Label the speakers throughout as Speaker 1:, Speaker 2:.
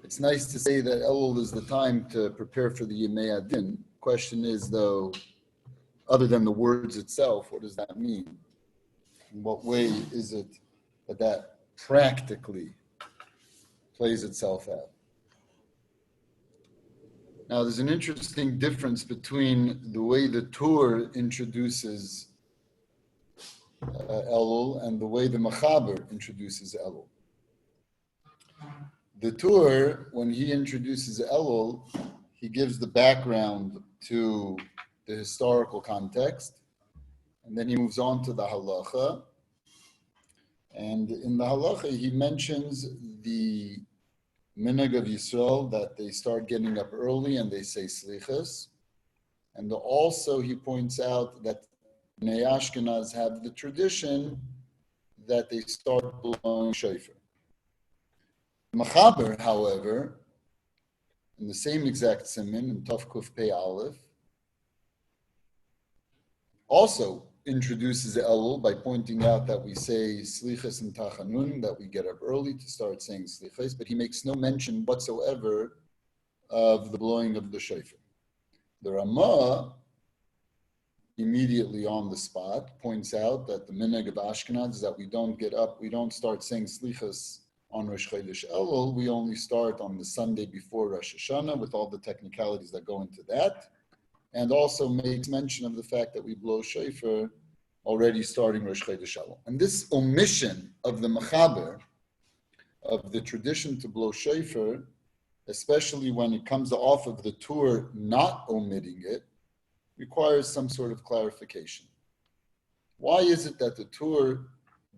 Speaker 1: It's nice to say that Elul is the time to prepare for the Yemei Adin. Question is, though, other than the words itself, what does that mean? In what way is it that practically plays itself out? Now, there's an interesting difference between the way the Torah introduces Elul and the way the Mechaber introduces Elul. The Torah, when he introduces Elul, he gives the background to the historical context, and then he moves on to the halacha. And in the halacha, he mentions the minhag of Yisrael, that they start getting up early and they say slichas. And also he points out that Bnei Ashkenaz have the tradition that they start blowing shofar. Mechaber, however, in the same exact siman, in Tov Kuf Pei Aleph, also introduces Elul by pointing out that we say slichas and tachanun, that we get up early to start saying slichas, but he makes no mention whatsoever of the blowing of the shofar. The Ramah, immediately on the spot, points out that the minhag of Ashkenaz is that we don't get up, we don't start saying slichas on Rosh Chodesh Elul, we only start on the Sunday before Rosh Hashanah with all the technicalities that go into that, and also makes mention of the fact that we blow shofar already starting Rosh Chodesh Elul. And this omission of the Mechaber, of the tradition to blow shofar, especially when it comes off of the Torah not omitting it, requires some sort of clarification. Why is it that the Torah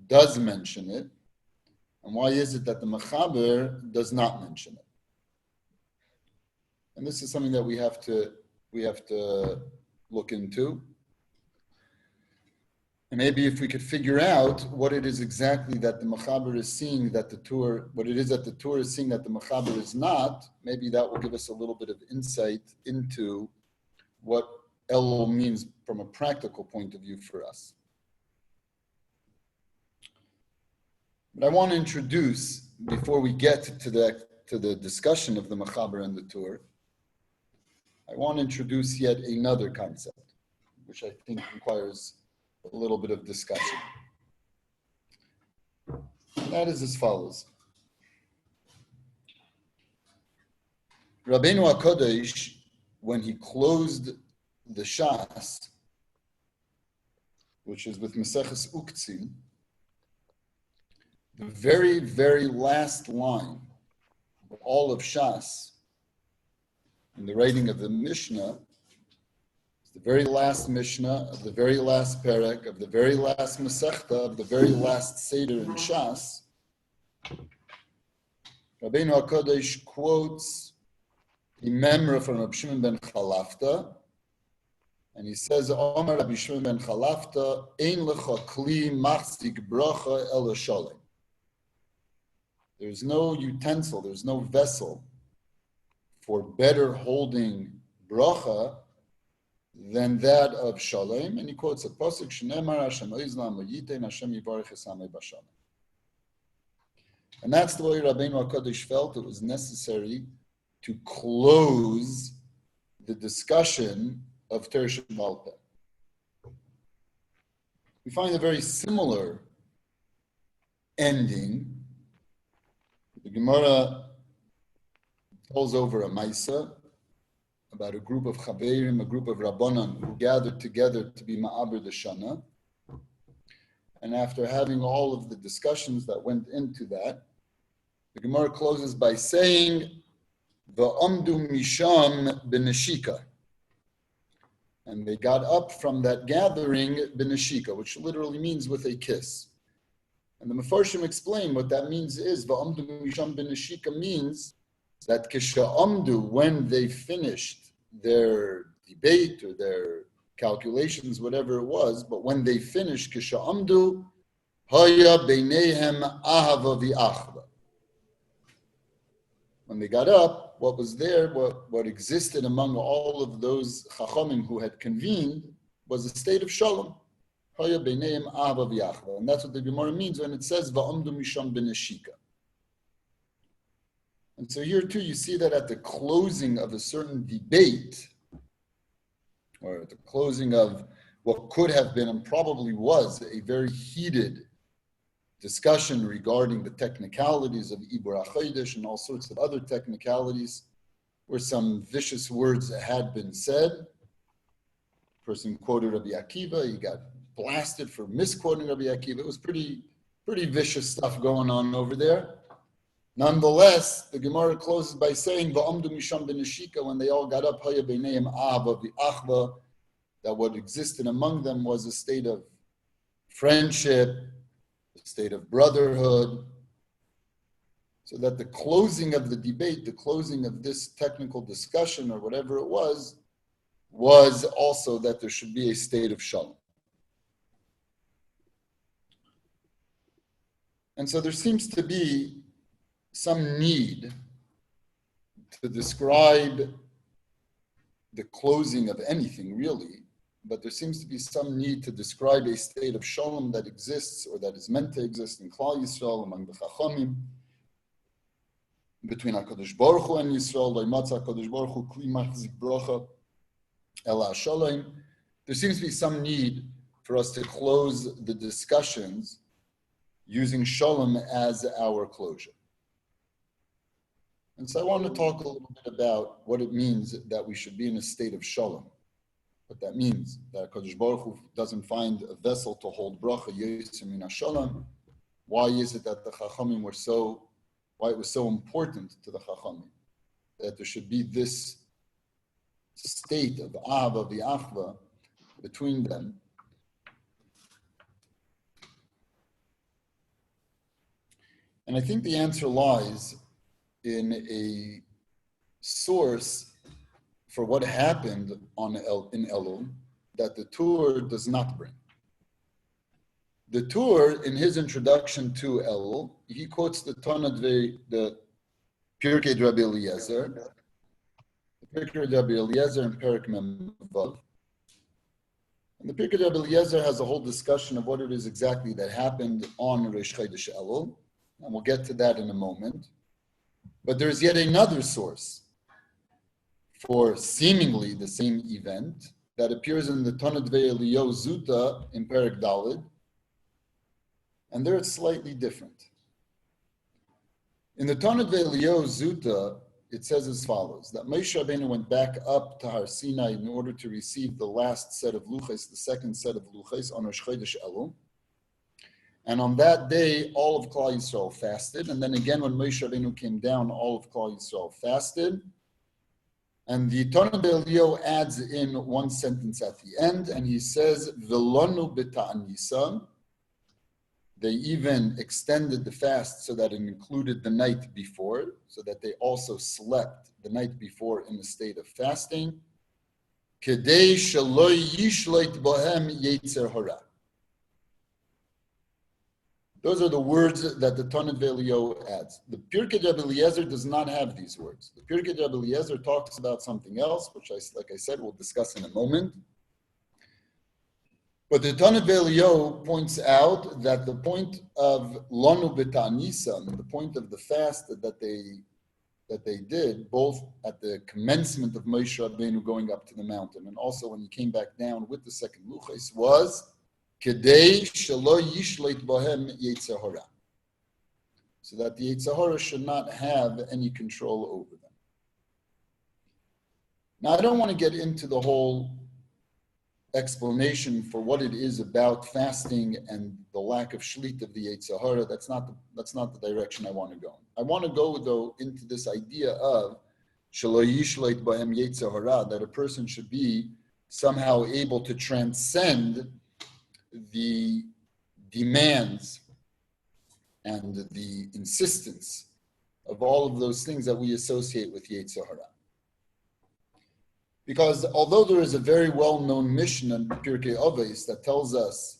Speaker 1: does mention it, and why is it that the Mechaber does not mention it? And this is something that we have to look into. And maybe if we could figure out what it is exactly that the Mechaber is seeing that the Torah, what it is that the Torah is seeing that the Mechaber is not, maybe that will give us a little bit of insight into what Elul means from a practical point of view for us. But I want to introduce, before we get to the discussion of the Mechaber and the Torah, I want to introduce yet another concept, which I think requires a little bit of discussion. And that is as follows. Rabbeinu HaKodesh, when he closed the Shas, which is with Maseches Uktzin, the very, very last line of all of Shas, in the writing of the Mishnah, the very last Mishnah of the very last Perek of the very last Masechta of the very last Seder in Shas, Rabbeinu HaKodesh quotes the memra from Rabbi Shimon ben Chalafta, and he says, Omer Rabbi Shimon ben Chalafta, Ein lecha kli machzik bracha el shalem. There's no utensil, there's no vessel for better holding bracha than that of shalom. And he quotes a pasuk, Shneimar Hashem oizlam v'yitein Hashem yivarech esamei b'shalom. And that's the way Rabbeinu HaKodesh felt it was necessary to close the discussion of Teresh Baal Peh. We find a very similar ending. The Gemara tells over a Maisa about a group of Chaverim, a group of Rabbanan who gathered together to be Ma'aber the Shana. And after having all of the discussions that went into that, the Gemara closes by saying, Va'amdu misham b'neshika. And they got up from that gathering b'neshika, which literally means with a kiss. And the Mefarshim explain what that means is, Va'amdu misham b'neshika means that Kisha'amdu, when they finished their debate or their calculations, whatever it was, but when they finished Kisha'amdu, Haya beinehem ahava v'achva. When they got up, what was there, what existed among all of those Chachamim who had convened was a state of Shalom. Haya beinehem ahava v'achva. And that's what the Gemara means when it says, Va'amdu misham b'neshika. And so here too, you see that at the closing of a certain debate, or at the closing of what could have been and probably was a very heated discussion regarding the technicalities of Ibur HaChodesh and all sorts of other technicalities, where some vicious words had been said. A person quoted Rabbi Akiva, he got blasted for misquoting Rabbi Akiva. It was pretty vicious stuff going on over there. Nonetheless, the Gemara closes by saying, "Va'amdu misham b'neshika," when they all got up, "Haya b'neim ahava v'achva," that what existed among them was a state of friendship, a state of brotherhood. So that the closing of the debate, the closing of this technical discussion or whatever it was also that there should be a state of shalom. And so there seems to be some need to describe the closing of anything, really, but there seems to be some need to describe a state of shalom that exists or that is meant to exist in Klal Yisrael among the Chachamim, between HaKadosh Baruch Hu and Yisrael, Loimatza HaKadosh Baruch Hu Kli Machzik Bracha Ela Shalom. There seems to be some need for us to close the discussions using shalom as our closure. And so I want to talk a little bit about what it means that we should be in a state of shalom. What that means, that HaKadosh Baruch Hu doesn't find a vessel to hold bracha, Yosem Min HaShalom. Why is it that the Chachamim why it was so important to the Chachamim that there should be this state of Ahava v'Achva between them? And I think the answer lies in a source for what happened in Elul that the Tur does not bring. The Tur, in his introduction to Elul, he quotes the Tanadve, the Pirkei Rabbi Eliezer, the Pirkei Rabbi Eliezer and Perek Mem Vav. And the Pirkei Rabbi Eliezer has a whole discussion of what it is exactly that happened on Rosh Chodesh Elul, and we'll get to that in a moment. But there's yet another source for seemingly the same event that appears in the Tanadve Eliyahu Zuta in Perek Dalid, and there it's slightly different. In the Tanadve Eliyahu Zuta, it says as follows, that Moshe Rabbeinu went back up to Har Sinai in order to receive the last set of luchos, the second set of luchos on Rosh Chodesh Elul. And on that day, all of Klal Yisrael fasted. And then again, when Moshe Rabbeinu came down, all of Klal Yisrael fasted. And the Tanadve Eliyahu adds in one sentence at the end, and he says, "V'lonu b'ta'anisa." They even extended the fast so that it included the night before, so that they also slept the night before in a state of fasting. Kedei shelo yishloit bohem yetzer hara. Those are the words that the Tanadve Eliyahu adds. The Pirkei Rabbi Eliezer does not have these words. The Pirkei Rabbi Eliezer talks about something else, which, like I said, we'll discuss in a moment. But the Tanadve Eliyahu points out that the point of Lanu B'Ta'anisa, the point of the fast that they did, both at the commencement of Moshe Rabbeinu going up to the mountain, and also when he came back down with the second luchos, was Kedei shelo yishloit bohem yetzer hara, so that the yetzer hara should not have any control over them. Now, I don't want to get into the whole explanation for what it is about fasting and the lack of shlit of the yetzer hara. That's not the direction I want to go. I want to go, though, into this idea of shelo yishloit bohem yetzer hara, that a person should be somehow able to transcend the demands and the insistence of all of those things that we associate with Yetzer Hara. Because although there is a very well-known Mishnah in Pirkei Avos that tells us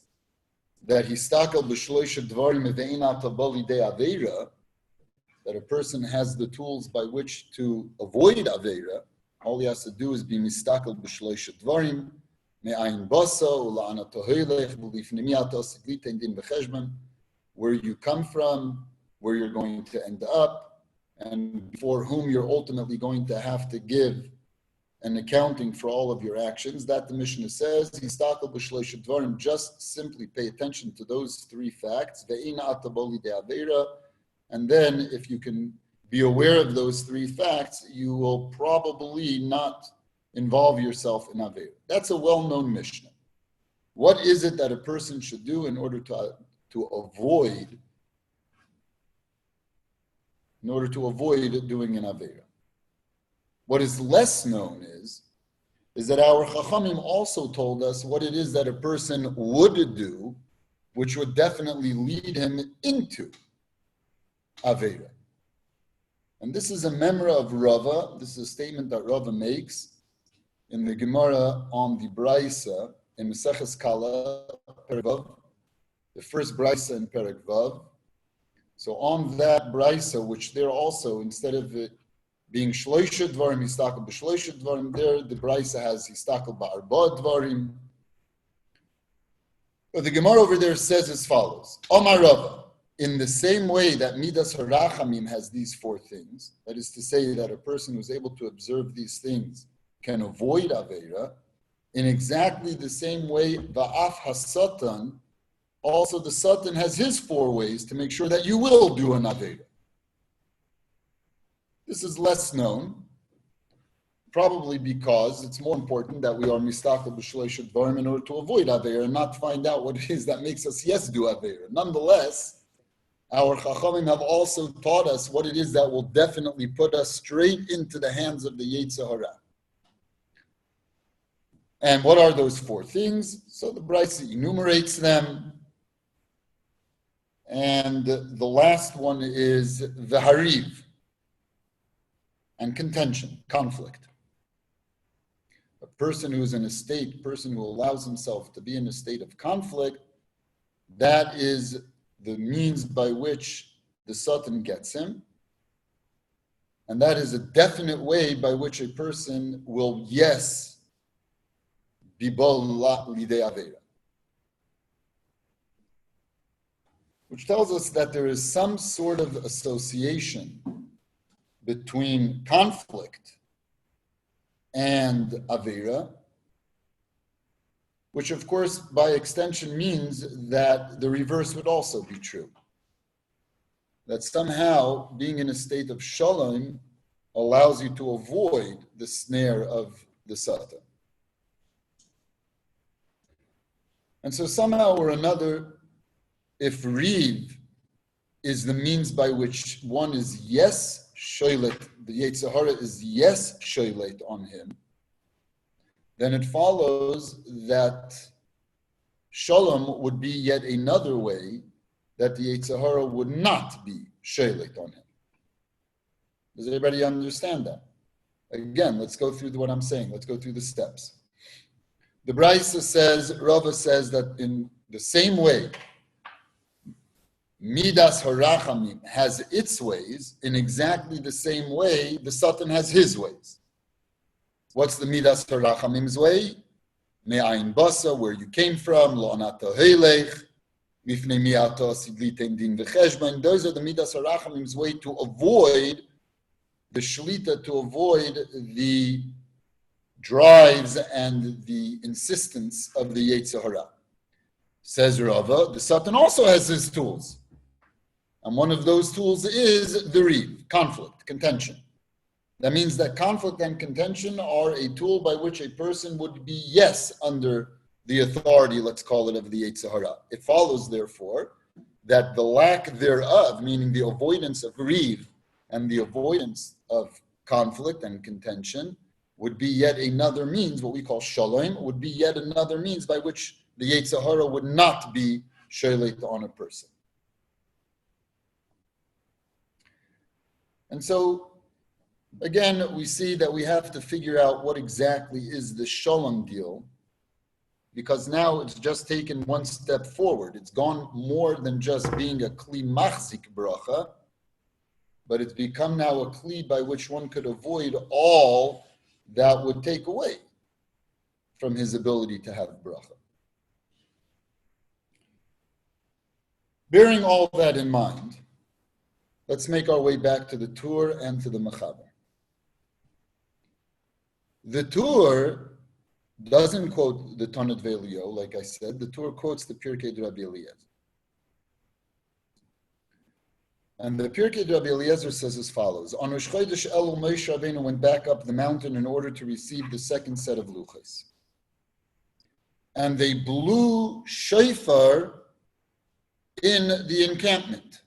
Speaker 1: that histakel b'shloisha dvarim ve'ein atabali de aveira, that a person has the tools by which to avoid aveira, all he has to do is be mistakel b'shloisha dvarim, me'ayin basa ula'ana tohelech v'lifnimiatos glitein din b'cheshbon, where you come from, where you're going to end up, and for whom you're ultimately going to have to give an accounting for all of your actions, that the Mishnah says, Yistakel b'shloisha dvarim, just simply pay attention to those three facts, ve'ina ataboli de'avera, and then if you can be aware of those three facts, you will probably not involve yourself in avera. That's a well-known Mishnah. What is it that a person should do in order to avoid doing an avera? What is less known is that our Chachamim also told us what it is that a person would do, which would definitely lead him into avera. And this is a memra of Rava. This is a statement that Rava makes in the Gemara on the Braisa in Maseches Kala, Perek Vav, the first Braisa in Perek Vav. So on that Braisa, which there also, instead of it being Shloisha Dvarim, Yistakel b'Shloisha Dvarim, there the Braisa has Yistakel b'Arba Dvarim. But the Gemara over there says as follows: Omar Rava, in the same way that Midas Harachamim has these four things, that is to say that a person who's able to observe these things can avoid Aveira, in exactly the same way, Va'af HaSatan, also the Satan has his four ways to make sure that you will do an Aveira. This is less known, probably because it's more important that we are mistakel b'shloisha dvarim in order to avoid Aveira and not find out what it is that makes us do Aveira. Nonetheless, our Chachamim have also taught us what it is that will definitely put us straight into the hands of the Yetzer Hara. And what are those four things? So the Braisa enumerates them. And the last one is the hariv and contention, conflict. A person who is in a person who allows himself to be in a state of conflict, that is the means by which the Satan gets him. And that is a definite way by which a person will, be bol lidei avera. Which tells us that there is some sort of association between conflict and avera, which of course by extension means that the reverse would also be true. That somehow being in a state of shalom allows you to avoid the snare of the Satan. And so somehow or another, if Reeh is the means by which one is shoylet, the Yetzer Hara is shoylet on him, then it follows that Shalom would be yet another way that the Yetzer Hara would not be shoylet on him. Does everybody understand that? Again, let's go through what I'm saying. Let's go through the steps. The Braisa says, Rava says that in the same way, Midas Harachamim has its ways, in exactly the same way the Satan has his ways. What's the Midas Harachamim's way? Me'ayin basa, where you came from, lo anata heilech, mifnei mi'ata sidlitem din v'cheshbon. Those are the Midas Harachamim's way to avoid the shlita, to avoid the drives and the insistence of the Yetzer Hara. Says Rava, the Satan also has his tools. And one of those tools is the Reeh, conflict, contention. That means that conflict and contention are a tool by which a person would be, under the authority, let's call it, of the Yetzer Hara. It follows, therefore, that the lack thereof, meaning the avoidance of Reeh and the avoidance of conflict and contention, would be yet another means, what we call shalom, would be yet another means by which the Yetzer Hara would not be shoylet on a person. And so, again, we see that we have to figure out what exactly is the shalom deal, because now it's just taken one step forward. It's gone more than just being a kli machzik bracha, but it's become now a kli by which one could avoid all that would take away from his ability to have bracha. Bearing all that in mind, let's make our way back to the Tur and to the Mechaber. The Tur doesn't quote the Tanit Ve'Elio, like I said. The Tur quotes the Pirkei de Rabbi Eliezer. And the Pirkei de Rabbi Eliezer says as follows: On Rosh Chodesh Elul, Moshe Rabbeinu went back up the mountain in order to receive the second set of luchos. And they blew shofar in the encampment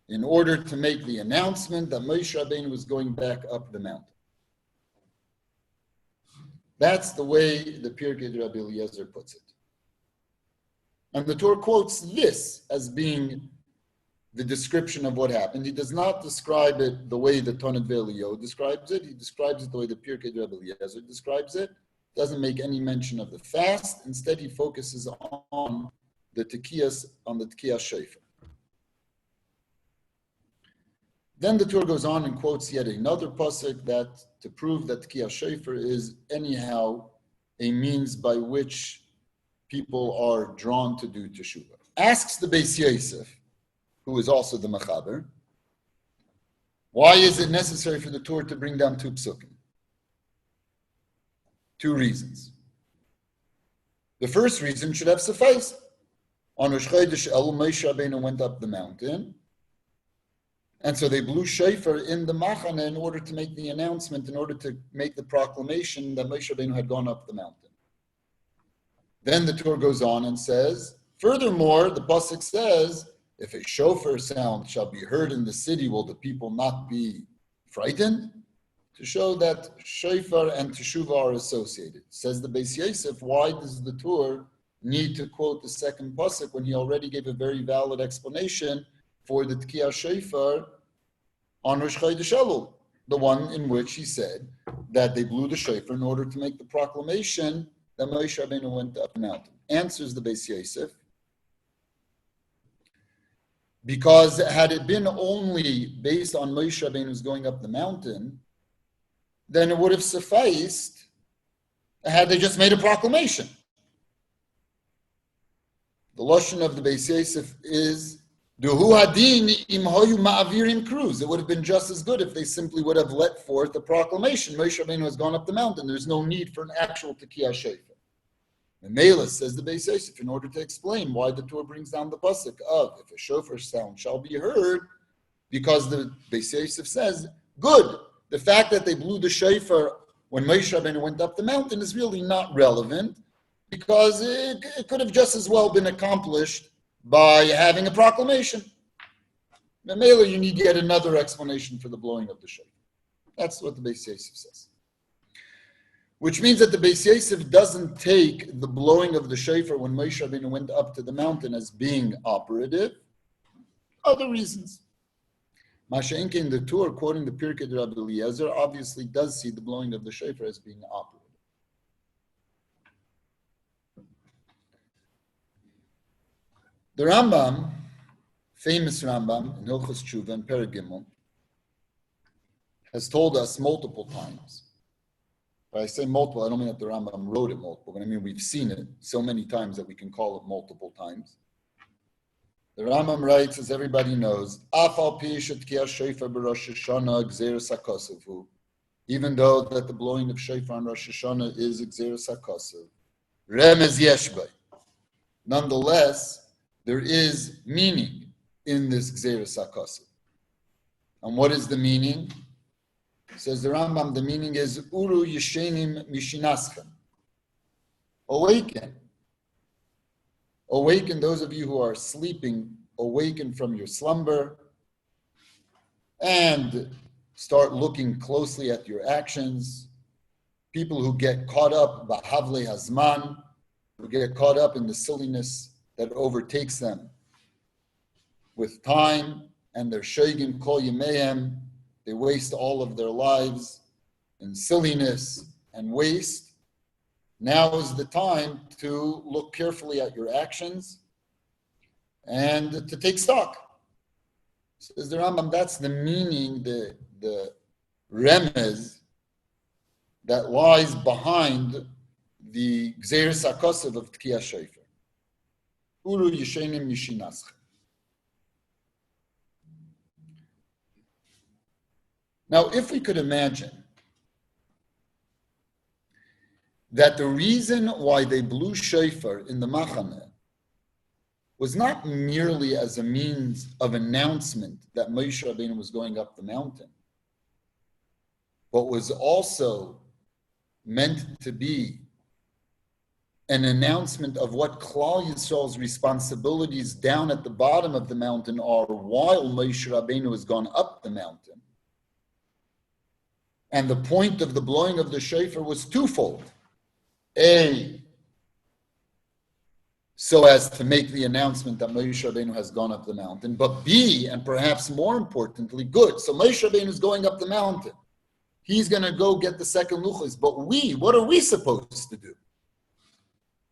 Speaker 1: in order to make the announcement that Moshe Rabbeinu was going back up the mountain. That's the way the Pirkei de Rabbi Eliezer puts it. And the Torah quotes this as being the description of what happened. He does not describe it the way the Tanit Ve'Elio describes it. He describes it the way the Pirkei de Rabbi Eliezer describes it. Doesn't make any mention of the fast. Instead, he focuses on the Tekiyas Shofar. Then the Torah goes on and quotes yet another pasuk that to prove that Tekiyas Shofar is anyhow a means by which people are drawn to do teshuvah. Asks the Beis Yosef, who is also the Mechaber, why is it necessary for the Torah to bring down two psukim? Two reasons. The first reason should have sufficed. On Rosh Chodesh Elul, Moshe Rabbeinu went up the mountain, and so they blew shofar in the Machane in order to make the announcement, in order to make the proclamation that Moshe Rabbeinu had gone up the mountain. Then the Torah goes on and says, furthermore, the pasuk says, if a shofar sound shall be heard in the city, will the people not be frightened? To show that shofar and teshuvah are associated. Says the Beis Yosef, why does the Torah need to quote the second pasuk when he already gave a very valid explanation for the Tekiyas Shofar on Rosh Chodesh Elul, the one in which he said that they blew the shofar in order to make the proclamation that Moshe Rabbeinu went up the mountain. Answers the Beis Yosef, because had it been only based on Moshe Rabbeinu's going up the mountain, then it would have sufficed had they just made a proclamation. The lashon of the Beis Yosef is, Duhu hadin im hoyu ma'avirim kruz. It would have been just as good if they simply would have let forth a proclamation. Moshe Rabbeinu has gone up the mountain. There's no need for an actual Tekiyas Shofar. Memela, says the Beis Yosef, in order to explain why the Torah brings down the pasuk of if a shofar sound shall be heard, because the Beis Yosef says, good, the fact that they blew the shofar when Moshe Rabbeinu went up the mountain is really not relevant, because it could have just as well been accomplished by having a proclamation. Memela, you need yet another explanation for the blowing of the shofar. That's what the Beis Yosef says. Which means that the Beis Yosef doesn't take the blowing of the shofar when Moshe Rabbeinu went up to the mountain as being operative. Other reasons. Masha'inke in the Torah, quoting the Pirkei de Rabbi Eliezer, obviously does see the blowing of the shofar as being operative. The Rambam, famous Rambam in Hilchos Tshuva and Perek Gimel, has told us multiple times. When I say multiple, I don't mean that the Rambam wrote it multiple, but I mean we've seen it so many times that we can call it multiple times. The Rambam writes, as everybody knows, even though that the blowing of shofar on Rosh Hashanah is Gzeres HaKosev, Remez Yeshbei. Nonetheless, there is meaning in this Gzeres HaKosev. And what is the meaning? Says the Rambam, the meaning is Uru Yeshenim Mishinaschem. Awaken. Awaken, those of you who are sleeping, awaken from your slumber and start looking closely at your actions. People who get caught up, Bahavle Hazman, who get caught up in the silliness that overtakes them with time and their Shoigim Kol Yemehem. They waste all of their lives in silliness and waste. Now is the time to look carefully at your actions and to take stock. Says the Rambam, that's the meaning, the remez that lies behind the Gzeres HaKosev of Tekiyas Shofar. Uru Yeshenim Yishinaschem. Now, if we could imagine that the reason why they blew shofar in the Machaneh was not merely as a means of announcement that Moshe Rabbeinu was going up the mountain, but was also meant to be an announcement of what Klal Yisrael's responsibilities down at the bottom of the mountain are while Moshe Rabbeinu has gone up the mountain. And the point of the blowing of the shofar was twofold. A, so as to make the announcement that Moshe Rabbeinu has gone up the mountain. But B, and perhaps more importantly, good. So Moshe Rabbeinu is going up the mountain. He's going to go get the second luchos. But what are we supposed to do?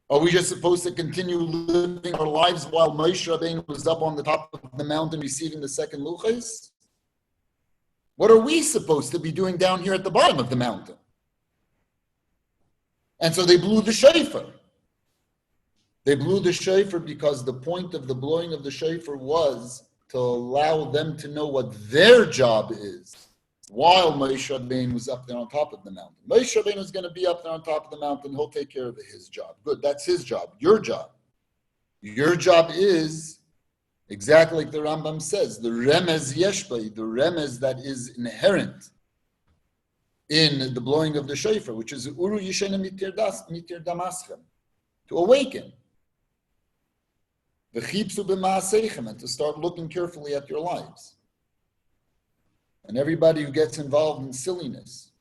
Speaker 1: Are we just supposed to continue living our lives while Moshe Rabbeinu was up on the top of the mountain receiving the second luchos? What are we supposed to be doing down here at the bottom of the mountain? And so they blew the shofar. They blew the shofar because the point of the blowing of the shofar was to allow them to know what their job is while Moshe Rabbeinu was up there on top of the mountain. Moshe Rabbeinu is going to be up there on top of the mountain. He'll take care of his job. Good, that's his job. Your job. Your job is, exactly like the Rambam says, the remez yeshbai, the remez that is inherent in the blowing of the shofar, which is uru yishena mitir damaschem, to awaken. V'chipsu b'ma'aseichem, and to start looking carefully at your lives. And everybody who gets involved in silliness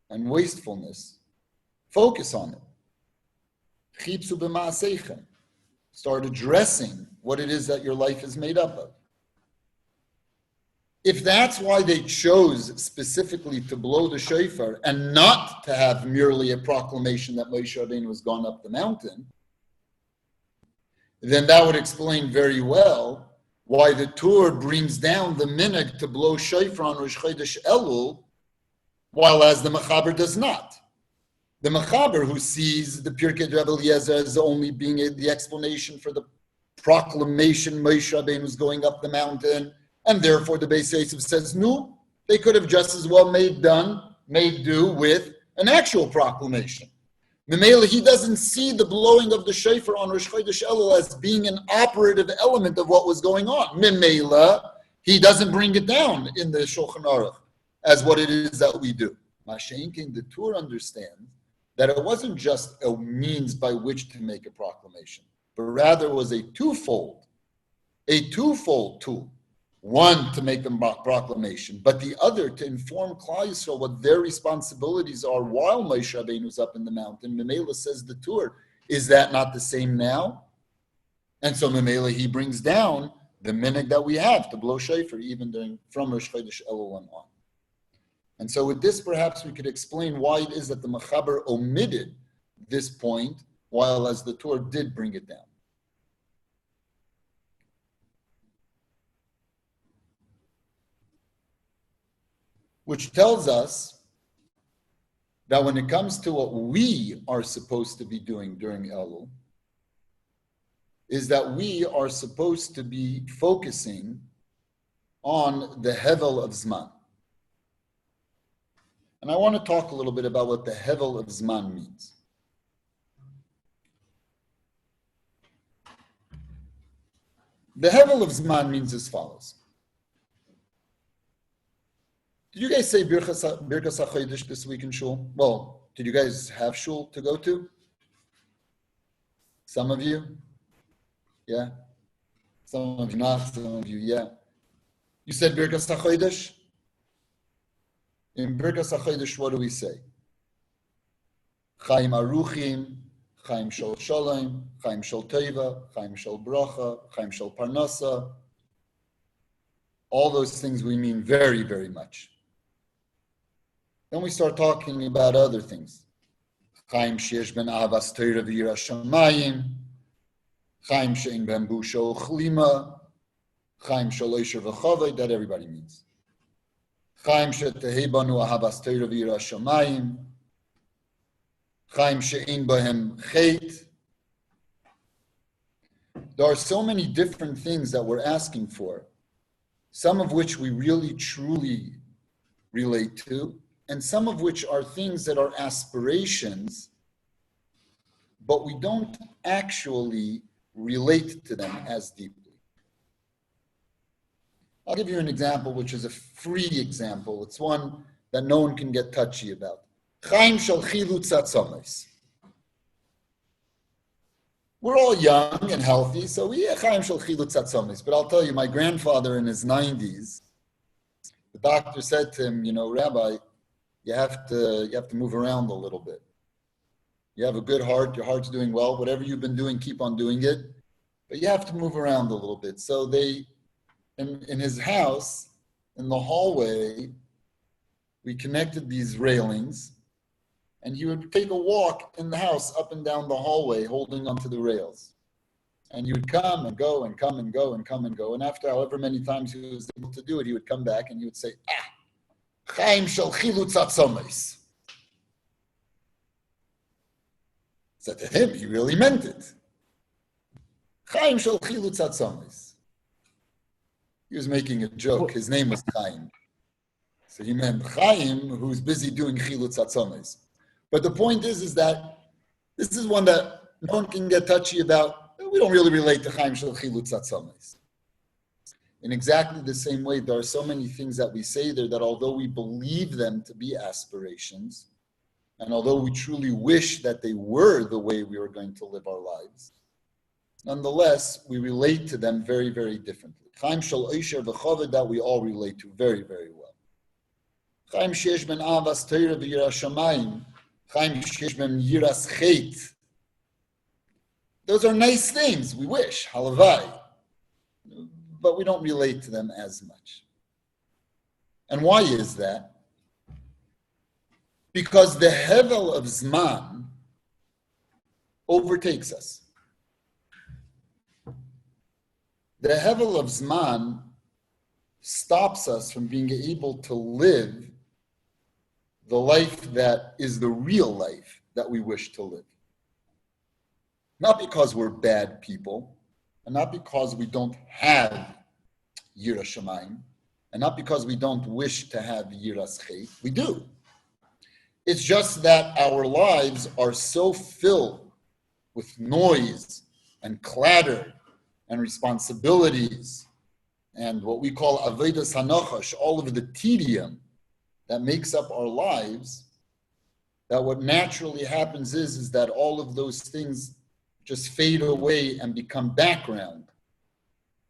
Speaker 1: and wastefulness, focus on it. Chipsu b'ma'aseichem. Start addressing what it is that your life is made up of. If that's why they chose specifically to blow the shofar and not to have merely a proclamation that Moshe Rabbeinu was gone up the mountain, then that would explain very well why the Torah brings down the minhag to blow shofar on Rosh Chodesh Elul, while as the Mechaber does not. The Mechaber, who sees the Pirkei Rebbe Eliezer as only being the explanation for the proclamation Moshe Rabbeinu was going up the mountain, and therefore the Beis Yosef says, no, they could have just as well made do with an actual proclamation. Memela, he doesn't see the blowing of the shofar on Rosh Chodesh Elul as being an operative element of what was going on. Memela, he doesn't bring it down in the Shulchan Aruch as what it is that we do. Mashenkin, the Torah understands that it wasn't just a means by which to make a proclamation, but rather was a twofold tool. One, to make the proclamation, but the other, to inform Klal Yisrael what their responsibilities are while Moshe Rabbeinu was up in the mountain. Memela, says the Torah, is that not the same now? And so Memela, he brings down the minhag that we have to blow shofar even from Rosh Chodesh Elul on. And so with this, perhaps we could explain why it is that the Mechaber omitted this point, while as the Torah did bring it down. Which tells us that when it comes to what we are supposed to be doing during Elul, is that we are supposed to be focusing on the Hevel of Zman. And I want to talk a little bit about what the Hevel of Zman means. The Hevel of Zman means as follows. Did you guys say Birkas HaChodesh this week in Shul? Well, did you guys have Shul to go to? Some of you? Yeah? Some of you not, some of you, yeah. You said Birkas HaChodesh? In Birkas HaChodesh, what do we say? Chaim Aruchim, Chaim Shel Shalom, Chaim Shel Teva, Chaim Shel Bracha, Chaim Shel Parnasa. All those things we mean very, very much. Then we start talking about other things. Chaim sheyesh ben ahavas Torah v'yiras shamayim, Chaim she'en ben busha uchlima, Chaim shaloisher v'chavod, that everybody means. Chaim she'tehei banu ahavas Torah v'yiras shamayim, Chaim she'en bahem chet. There are so many different things that we're asking for, some of which we really, truly relate to, and some of which are things that are aspirations, but we don't actually relate to them as deeply. I'll give you an example, which is a free example. It's one that no one can get touchy about. Chaim shel chilutz hatzomis. We're all young and healthy, so we Chaim shel chilutz hatzomis. But I'll tell you, my grandfather in his 90s, the doctor said to him, Rabbi, you have to move around a little bit. You have a good heart, your heart's doing well. Whatever you've been doing, keep on doing it. But you have to move around a little bit. So they, in his house, in the hallway, we connected these railings, and he would take a walk in the house up and down the hallway, holding onto the rails. And he would come and go and come and go and come and go. And after however many times he was able to do it, he would come back and he would say, Chaim shel chilutz hatzomis. So to him, he really meant it. Chaim shel chilutz hatzomis. He was making a joke. His name was Chaim. So he meant Chaim, who's busy doing chilutz hatzomis. But the point is that this is one that no one can get touchy about. We don't really relate to Chaim shel chilutz hatzomis. In exactly the same way, there are so many things that we say there that although we believe them to be aspirations, and although we truly wish that they were the way we were going to live our lives, nonetheless, we relate to them very, very differently. Chaim shel oisher v'choved that we all relate to very, very well. Chaim sheyesh ben avas Torah v'yiras shamayim. Chaim sheyesh ben yiras chet. Those are nice things, we wish, halavai. But we don't relate to them as much. And why is that? Because the hevel of Zman overtakes us. The hevel of Zman stops us from being able to live the life that is the real life that we wish to live. Not because we're bad people, and not because we don't have Yiras Shamayim, and not because we don't wish to have Yiras Chet. We do. It's just that our lives are so filled with noise and clatter and responsibilities and what we call Avedas Hanachash, all of the tedium that makes up our lives, that what naturally happens is that all of those things just fade away and become background.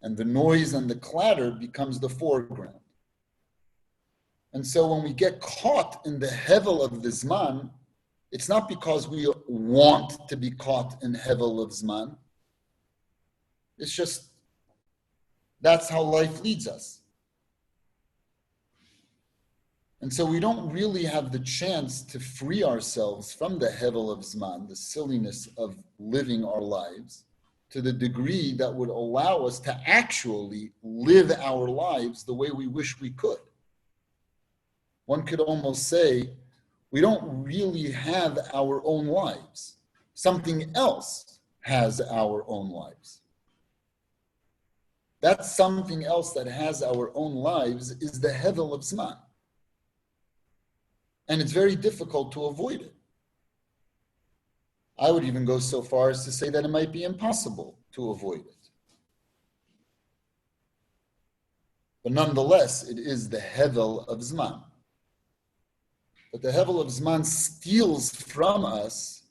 Speaker 1: And the noise and the clatter becomes the foreground. And so when we get caught in the hevel of the Zman, it's not because we want to be caught in hevel of Zman. It's just, that's how life leads us. And so we don't really have the chance to free ourselves from the hevel of Zman, the silliness of living our lives, to the degree that would allow us to actually live our lives the way we wish we could. One could almost say, we don't really have our own lives. Something else has our own lives. That something else that has our own lives is the hevel of Zman. And it's very difficult to avoid it. I would even go so far as to say that it might be impossible to avoid it. But nonetheless, it is the hevel of Zman. But the hevel of Zman steals from us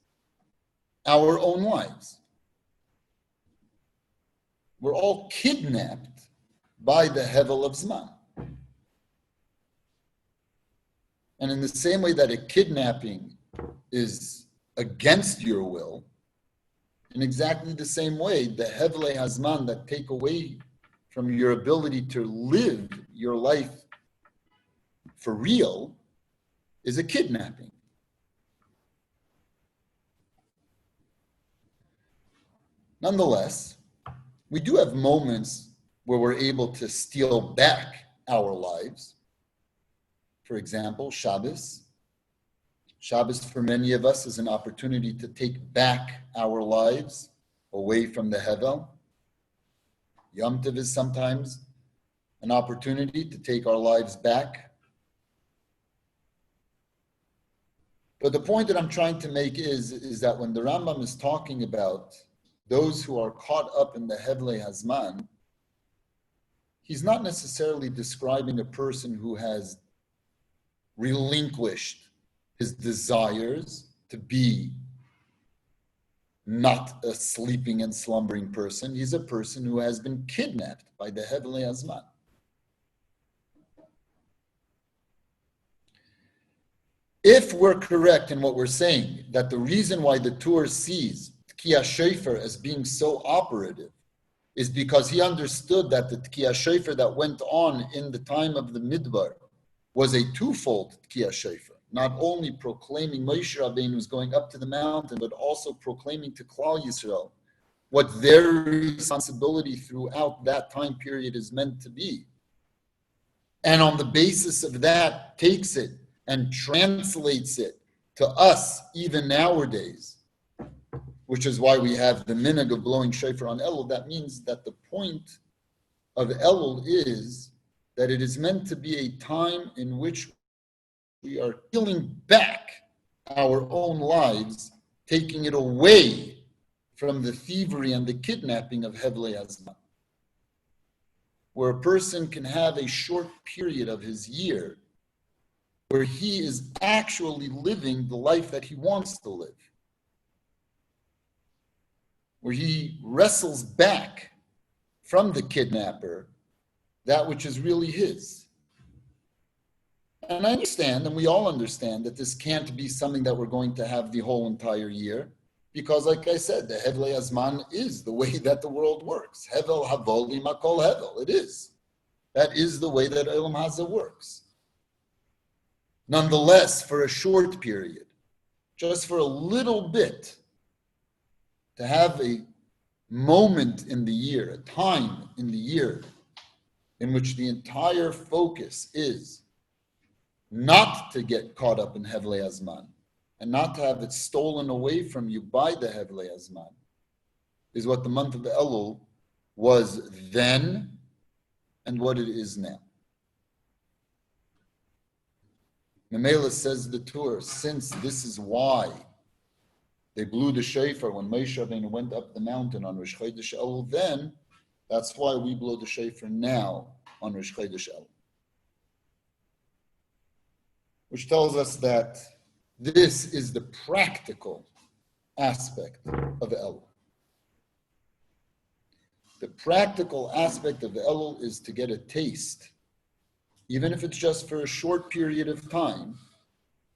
Speaker 1: our own lives. We're all kidnapped by the hevel of Zman. And in the same way that a kidnapping is against your will, in exactly the same way, the Hevlei Hazman that take away from your ability to live your life for real is a kidnapping. Nonetheless, we do have moments where we're able to steal back our lives. For example, Shabbos. Shabbos for many of us is an opportunity to take back our lives away from the Hevel. Yom Tov is sometimes an opportunity to take our lives back But the point that I'm trying to make is that when the Rambam is talking about those who are caught up in the Hevlei Hazman, he's not necessarily describing a person who has relinquished his desires to be not a sleeping and slumbering person. He's a person who has been kidnapped by the Hevlei Hazman. If we're correct in what we're saying, that the reason why the Tur sees Tkiyah Shofar as being so operative is because he understood that the Tkiyah Shofar that went on in the time of the Midbar was a twofold Tkiyah Shofar, not only proclaiming Moshe Rabbeinu was going up to the mountain, but also proclaiming to Klal Yisrael what their responsibility throughout that time period is meant to be. And on the basis of that, takes it and translates it to us even nowadays, which is why we have the minhag of blowing shofar on Elul. That means that the point of Elul is that it is meant to be a time in which we are peeling back our own lives, taking it away from the thievery and the kidnapping of Hevlei Hazman, where a person can have a short period of his year where he is actually living the life that he wants to live, where he wrestles back from the kidnapper that which is really his. And I understand, and we all understand, that this can't be something that we're going to have the whole entire year, because like I said, the Hevlei Hazman is the way that the world works. Hevel havoli makol hevel. It is. That is the way that Olam Hazeh works. Nonetheless, for a short period, just for a little bit, to have a moment in the year, a time in the year in which the entire focus is not to get caught up in Hevlei Hazman and not to have it stolen away from you by the Hevlei Hazman, is what the month of Elul was then and what it is now. Memela says the Tur, since this is why they blew the shofar when Moshe Rabbeinu went up the mountain on Rosh Chodesh Elul, then that's why we blow the shofar now on Rosh Chodesh Elul. Which tells us that this is the practical aspect of Elul. The practical aspect of Elul is to get a taste, even if it's just for a short period of time,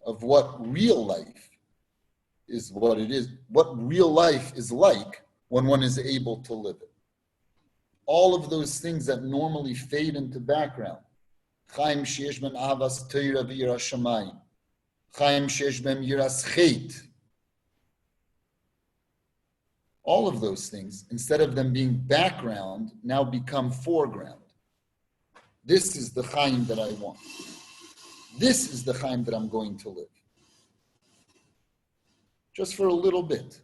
Speaker 1: of what real life is, what it is, what real life is like when one is able to live it. All of those things that normally fade into background. Chaim sheyesh ben avas teira v'yiras shamayim. Chaim sheyesh ben yiras chet. All of those things, instead of them being background, now become foreground. This is the Chaim that I want. This is the Chaim that I'm going to live. Just for a little bit.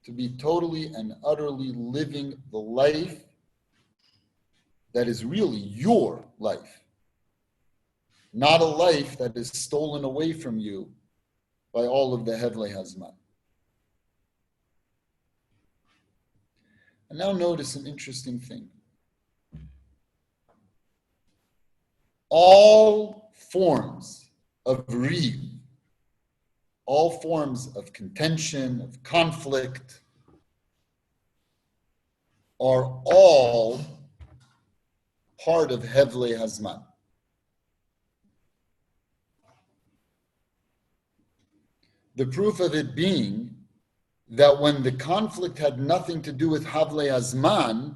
Speaker 1: To be totally and utterly living the life that is really your life. Not a life that is stolen away from you by all of the Hevlei Hazman. And now notice an interesting thing. All forms of Reeh, all forms of contention, of conflict, are all part of Hevlei Hazman. The proof of it being that when the conflict had nothing to do with Hevlei Hazman,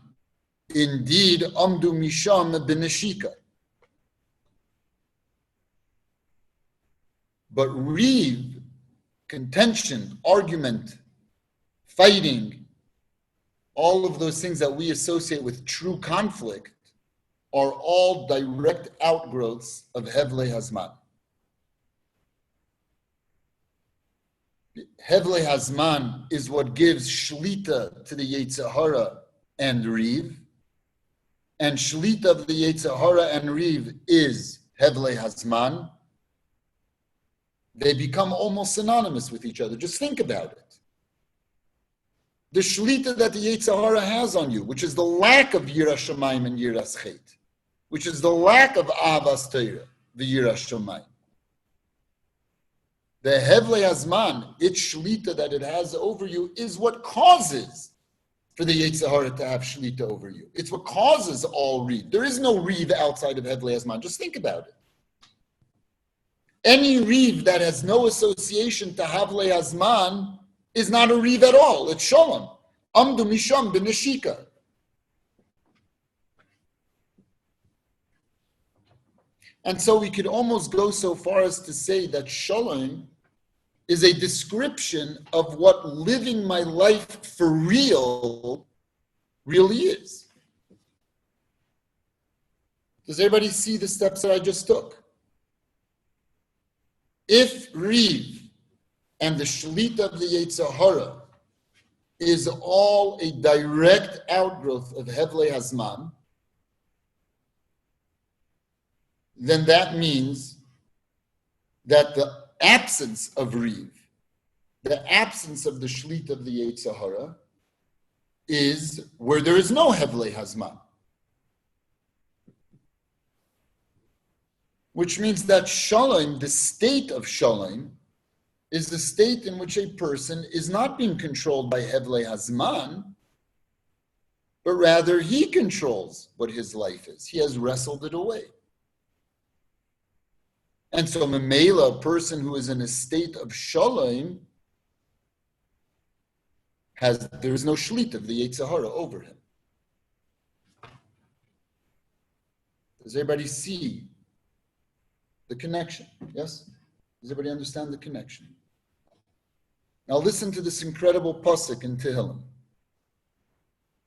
Speaker 1: indeed, Amdu Misham Beneshika. But Reeh, contention, argument, fighting, all of those things that we associate with true conflict are all direct outgrowths of Hevlei Hazman. Hevlei Hazman is what gives shlita to the Yetzer Hara and Reeh, and shlita of the Yetzer Hara and Reeh is Hevlei Hazman. They become almost synonymous with each other. Just think about it. The shlita that the Yetzer Hara has on you, which is the lack of Yiras Shamayim and Yiras Chet, which is the lack of Avas Torah, the Yiras Shamayim. The Hevlei Hazman, its shlita that it has over you, is what causes for the Yetzer Hara to have shlita over you. It's what causes all Reeh. There is no Reeh outside of Hevlei Hazman. Just think about it. Any Reeh that has no association to Havlei Hazman is not a Reeh at all. It's Shalom. Amdu Misham B'Neshika. And so we could almost go so far as to say that Shalom is a description of what living my life for real really is. Does everybody see the steps that I just took? If Reeh and the Shlita of the Yetzer Hara is all a direct outgrowth of Hevlei Hazman, then that means that the absence of Reeh, the absence of the Shlita of the Yetzer Hara, is where there is no Hevlei Hazman. Which means that Shalom, the state of Shalom, is the state in which a person is not being controlled by Hevlei Hazman, but rather he controls what his life is. He has wrestled it away. And so Memela, a person who is in a state of Shalom, there is no shlita of the Yetzer Hara over him. Does everybody see the connection? Yes? Does everybody understand the connection? Now listen to this incredible pasuk in Tehillim.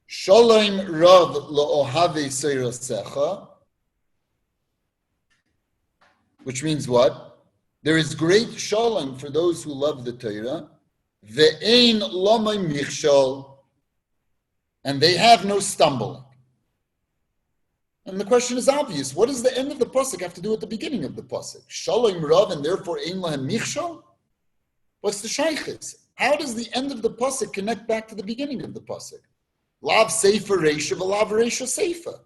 Speaker 1: Shalom rav la'ohavei seirasecha, which means what? There is great shalom for those who love the Torah. Ve'ein lomay michshol, and they have no stumbling. And the question is obvious. What does the end of the pasuk have to do with the beginning of the pasuk? Shalom rav, and therefore ein lahem michshol? What's the shaykhis? How does the end of the pasuk connect back to the beginning of the pasuk? Lav seifa reisha v'lav reisha seifa.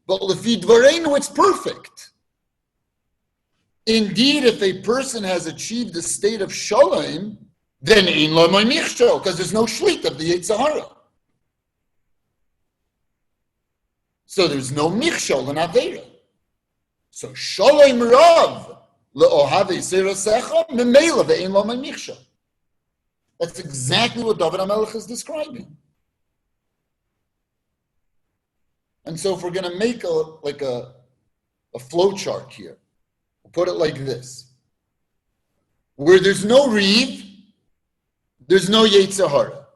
Speaker 1: But lefi dvareinu, it's perfect. Indeed, if a person has achieved the state of shalom, then ein lo michshol, because there's no shlit of the Yetzer Hara. So there's no michshol in Aveira. So shalom rav le'ohavei seirasecha memela ve'ein lo michshol. That's exactly what David HaMelech is describing. And so if we're going to make a flow chart here, we'll put it like this. Where there's no Reeh, there's no Yetzer Hara.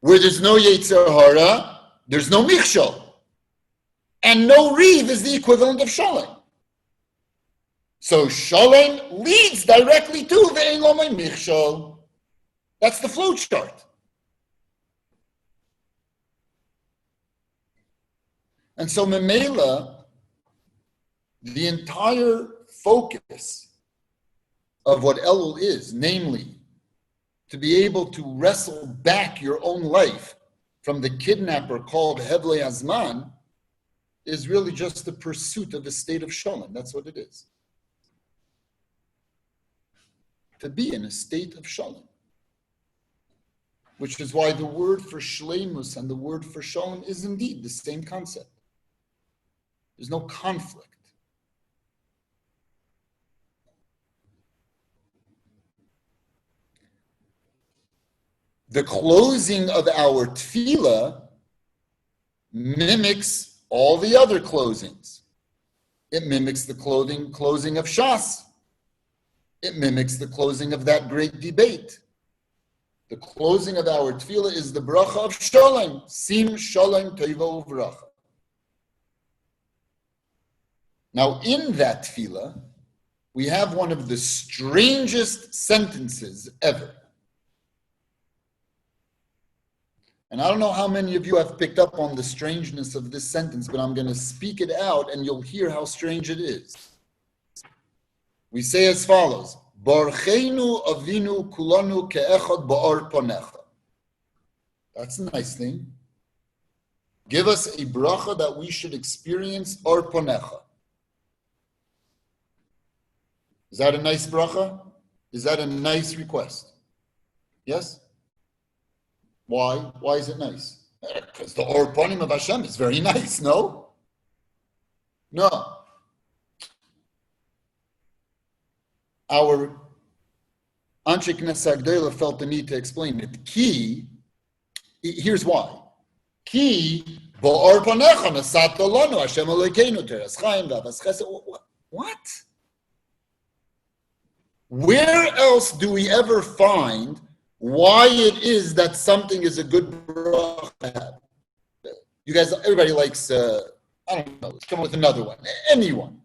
Speaker 1: Where there's no Yetzer Hara, there's no Michshol. And no Reeh is the equivalent of Shalom. So Shalom leads directly to Ve'ein lo Michshol. That's the flow chart. And so Memela, the entire focus of what Elul is, namely, to be able to wrestle back your own life from the kidnapper called Hevlei Hazman, is really just the pursuit of a state of Shalom. That's what it is. To be in a state of Shalom. Which is why the word for Shleimus and the word for Shalom is indeed the same concept. There's no conflict. The closing of our tefillah mimics all the other closings. It mimics the closing of Shas. It mimics the closing of that great debate. The closing of our tefillah is the bracha of Shalom. Sim Shalom Teva Uvracha. Now, in that tefillah, we have one of the strangest sentences ever. And I don't know how many of you have picked up on the strangeness of this sentence, but I'm going to speak it out and you'll hear how strange it is. We say as follows, Barcheinu avinu kulanu ke'echad ba'ar panecha. That's a nice thing. Give us a bracha that we should experience ar panecha. Is that a nice bracha? Is that a nice request? Yes? Why? Why is it nice? Because the or panim of Hashem is very nice, no? No. Our Anshe Knesset Agdela felt the need to explain it. Here's why. Ba'ar panecha nasata lanu Hashem Elokeinu teres chaim v'avas chesed. What? Where else do we ever find why it is that something is a good bracha? You guys, everybody likes, I don't know, let's come up with another one. Anyone.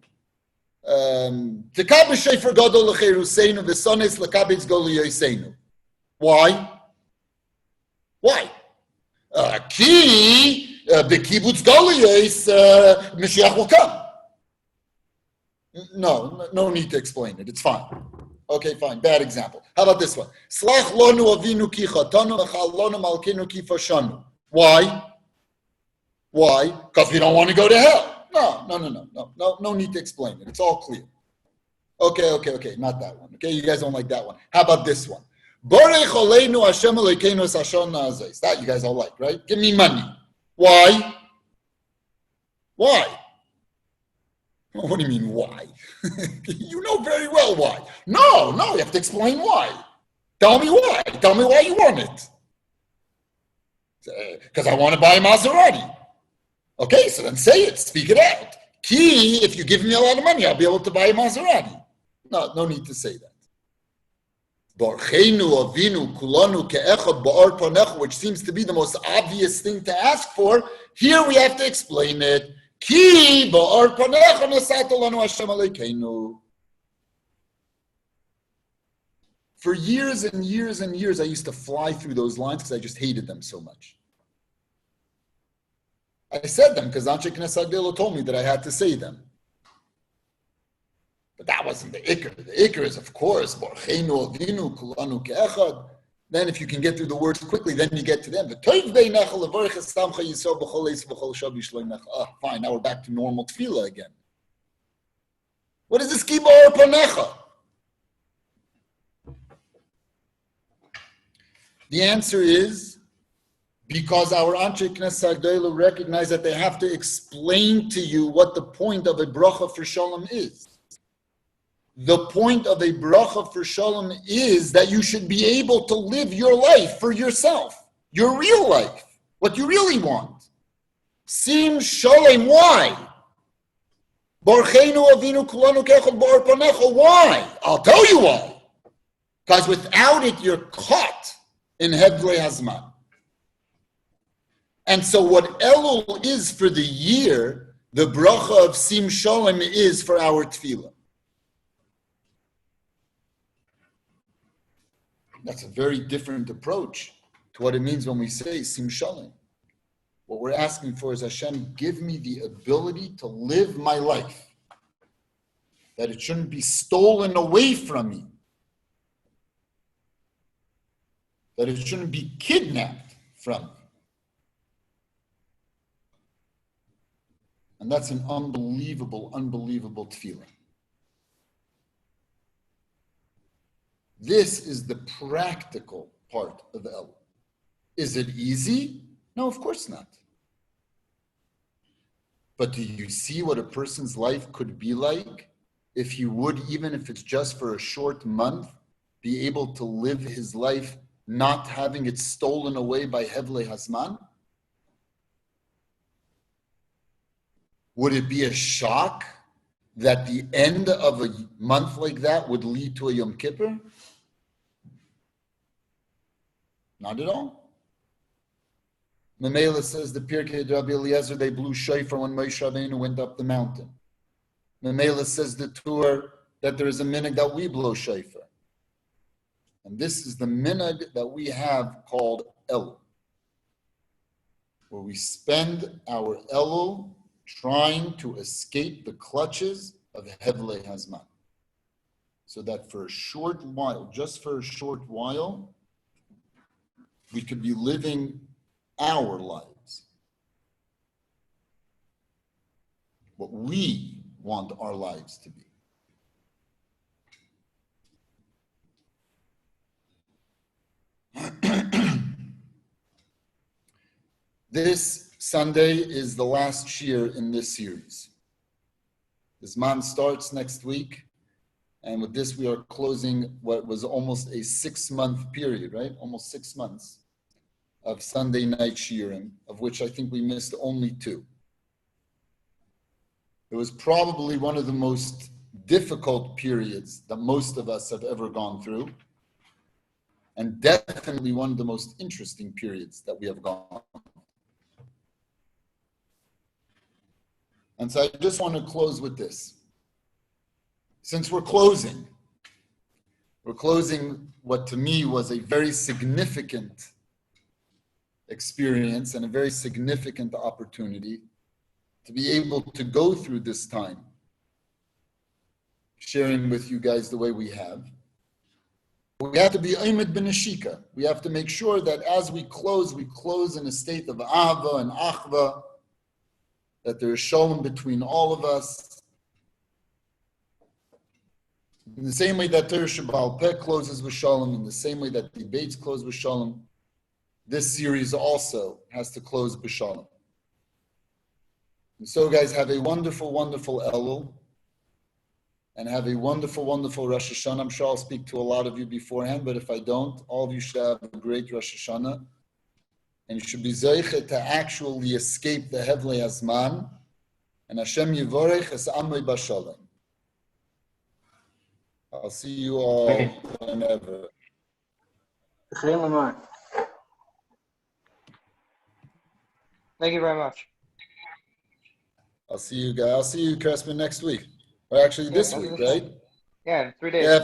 Speaker 1: Why? Why? B'kibbutz Galuyos, Mashiach will come. No need to explain it. It's fine. Okay, fine. Bad example. How about this one? Slach lonu avinu ki chatanu v'chalonu malkenu ki fashanu. Why? Why? Because we don't want to go to hell. No need to explain it. It's all clear. Okay. Not that one. Okay, you guys don't like that one. How about this one? Borech oleinu Hashem Elokeinu es hashon na'azos. That you guys all like, right? Give me money. Why? Why? What do you mean, why? You know very well why. No, you have to explain why. Tell me why. Tell me why you want it. Because I want to buy a Maserati. Okay, so then say it. Speak it out. If you give me a lot of money, I'll be able to buy a Maserati. No need to say that. Barcheinu avinu kulanu ke'echad ba'ar panecha, which seems to be the most obvious thing to ask for. Here we have to explain it. Ki ba'ar panecha nasata lanu Hashem Elokeinu. For years and years and years, I used to fly through those lines because I just hated them so much. I said them because Anshe Knesset Agdela told me that I had to say them. But that wasn't the Iker. The Iker is, of course, Barcheinu avinu kulanu ke'echad. Then if you can get through the words quickly, then you get to them. Fine, now we're back to normal tefillah again. What is this ki ba'ar panecha? The answer is because our Anshe Knesset Agdela recognize that they have to explain to you what the point of a bracha for shalom is. The point of a bracha for shalom is that you should be able to live your life for yourself, your real life, what you really want. Sim shalom, why? Barcheinu avinu kulanu ke'echad ba'ar panecha, why? I'll tell you why. Because without it, you're caught in Hevlei Hazman. And so what Elul is for the year, the bracha of Sim Shalom is for our tefillah. That's a very different approach to what it means when we say Sim Shalom. What we're asking for is, Hashem, give me the ability to live my life, that it shouldn't be stolen away from me, that it shouldn't be kidnapped from me. And that's an unbelievable tefillah. This is the practical part of Elul. Is it easy? No, of course not. But do you see what a person's life could be like if he would, even if it's just for a short month, be able to live his life not having it stolen away by Hevlei Hazman? Would it be a shock that the end of a month like that would lead to a Yom Kippur? Not at all. Memela says the Pirkei Rabbi Eliezer, they blew shofar when Moshe Rabbeinu went up the mountain. Memela says the Tur that there is a minhag that we blow shofar. And this is the minhag that we have called Elul, where we spend our Elul trying to escape the clutches of Hevlei Hazman. so that for a short while, just for a short while, we could be living our lives. What we want our lives to be. This Sunday is the last shiur in this series. This month starts next week, and with this we are closing what was almost a 6-month period, right? Almost 6 months of Sunday night shiurim, of which I think we missed only 2. It was probably one of the most difficult periods that most of us have ever gone through, and definitely one of the most interesting periods that we have gone through. And so I just want to close with this. Since we're closing what to me was a very significant experience and a very significant opportunity to be able to go through this time, sharing with you guys the way we have. We have to be omed b'neshika. We have to make sure that as we close in a state of ahava and achva, that there is shalom between all of us. In the same way that Torah Shebaal Peh closes with shalom, in the same way that debates close with shalom, this series also has to close with shalom. And so guys, have a wonderful, wonderful Elul, and have a wonderful, wonderful Rosh Hashanah. I'm sure I'll speak to a lot of you beforehand, but if I don't, all of you should have a great Rosh Hashanah. And you should be zeiche to actually escape the Hevlei Hazman, and Hashem Yivorech es Amrei Bashalom. I'll see you all whenever.
Speaker 2: Thank you very much.
Speaker 1: I'll see you guys. I'll see you, Cressman, next week. Or actually this week, right?
Speaker 2: Yeah, in 3 days.
Speaker 1: Yeah,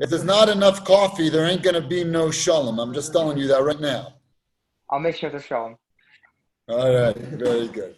Speaker 1: if there's not enough coffee, there ain't going to be no shalom. I'm just telling you that right now.
Speaker 2: I'll make sure to show him.
Speaker 1: All right, very good.